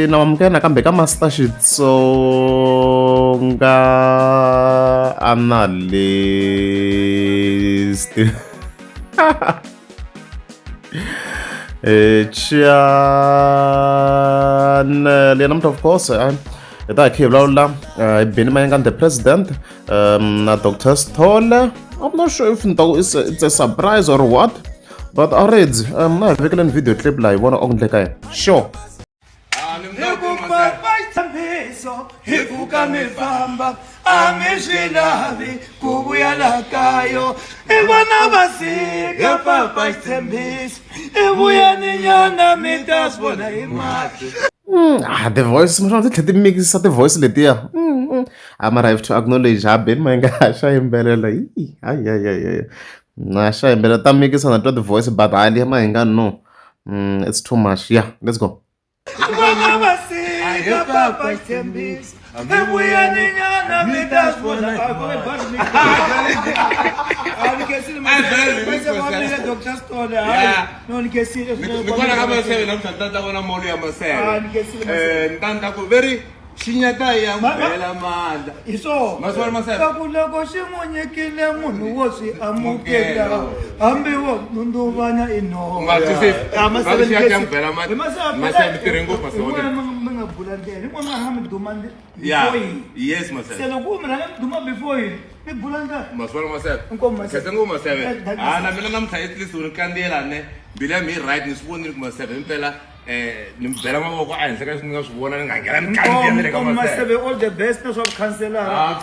Namamkela kambe ka Master Xitsonga analyst. Channel and of course that he Lola been the president Dr. Stoll. I'm not sure if it's a surprise or what, but already na vekela video clip la yivona onke kaya sure. Hivuka mifamba angishilavi kubuya lakayo ibona basika papa ithembisi ibuya ninyana mitasibona imali. The voice manje tlhela ti mix the voice letiya mara I have to acknowledge habe manga sha yimbelela ay na sha yimbelela ta mix na the voice but hali mahinga no it's too much. Yeah, let's go. Ibona basika papa ithembisi ibuya ninyana mitasibona imali. Dr. Stoll, no nikesile very Shinyata ya mbela manda. Iso. Maswala masebe. Kakuloko shimunyekile munhu wosi amukela. Ambiwo nundubanya ino. Masisi. Masisi ya mbela manda. Masebe tirengo pasone. Menga bulande. Ngoma hami dumande. Yeah. Yes masebe. Selo kumela duma before you. Be bulanda. Maswala masebe. Ngoma masebe. Kasengo masebe. Na mina namtha at least unkandela ne. Bila mi right nisibonile kumasebe impela. Nimbhela mavoko ehenhla ka leswi ni nga swi vona ni nga nghena ni kandziyile ka Masebe all the best na swa ku khanselara.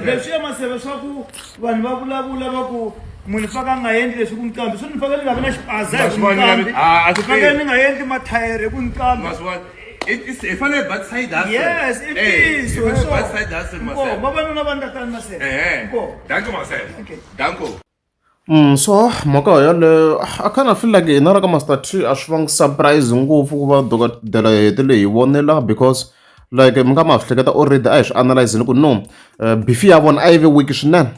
Leswi ya Masebe swa ku vanhu va vulavula va ku munhu faka nga endli leswi ku nqambi swi ni faka ni nga vi na xipaza hi ku nqambi ku faka ni nga endli mathayere ku nqambi. I fanele bad side hustle. Yes, it is. So bad side hustle Masebe. Vavanuna va ndatana Masebe. Danke Masebe. Danko. So mhaka yaleyo I kind of feel like hina ra ka Master T a swi va ngi surprise ngopfu ku va dokodela hetile hi vonela because like mi nga ma swi hleketa already a hi swi analyze ku no beef ya vona a yi ve weak swinene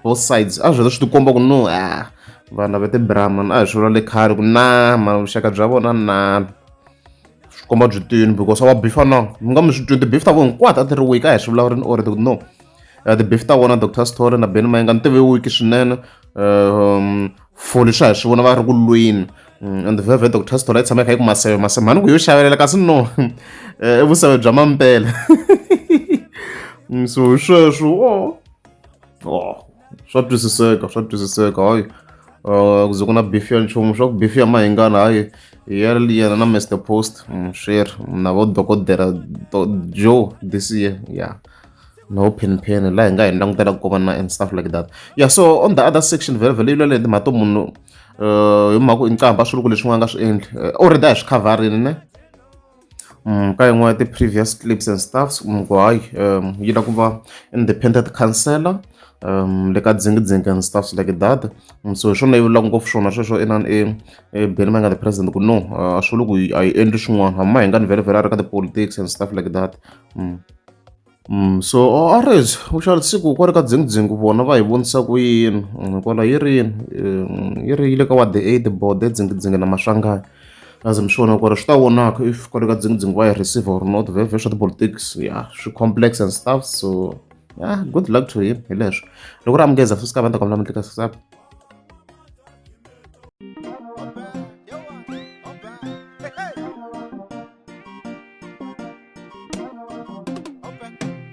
both sides a swi swi tikomba ku no vana va ti-Brahman a hi swi vula le khale ku na vuxaka bya vona na swi komba byi tini because wa beef na mi nga mi swi twi ti-beef ta vona hinkwato a ti ri weak a hi swi vulavurini already ku no ti-beef ta vona Dr. Stoll na Benny Mayenga ni ti ve weak swinene for leswi a hi swi vona va ri ku lweni and vhevhe Dr. Stoll a yi tshama yi kha yi ku Masebe mhani ku yo xavelela kasi no i vuseve bya mampela so sweswo swa twisiseka hayi ku ze ku na beef ya nchumu swa ku beef ya Mahengana hayi yena na Mr. Post swi ri na vo dokodela Joe this year yeah. No pen la hi nga hi langutela ku koma and stuff like that. Yeah, so on the other section vhele yilwele hi timhaka to munhu hi mhaka ku i nqambi a swi ri ku leswi n'wana nga swi endli already a hi swi coverini ne ka yin'wana ya ti-previous clips and stuff ku hayi yi la ku va independent councillor le ka dzingidzingi and stuff like that so hi swona yi vulaka ngopfu swona sweswo inani Benny Mayenga the president ku no a swi vuli ku a yi endli swin'wana hambi Mahengani vhele a ri ka ti-politics and stuff like that. So alright uxala siku kwale ka dzingidzingi vona va hi vonisa ku yini kwala yi ri yi le ka wa the 8 board dzingidzingi na Maswanganyi as mi swi vona ku ri swi ta vonaka if kwale ka dzingidzingi va yi receive or not vhevhe swa ti-politics yeah swi complex and stuff so yeah good luck to him hi leswo loko ri amukeza futhi ka vanta kombela mi tlika subscribe.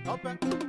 Open.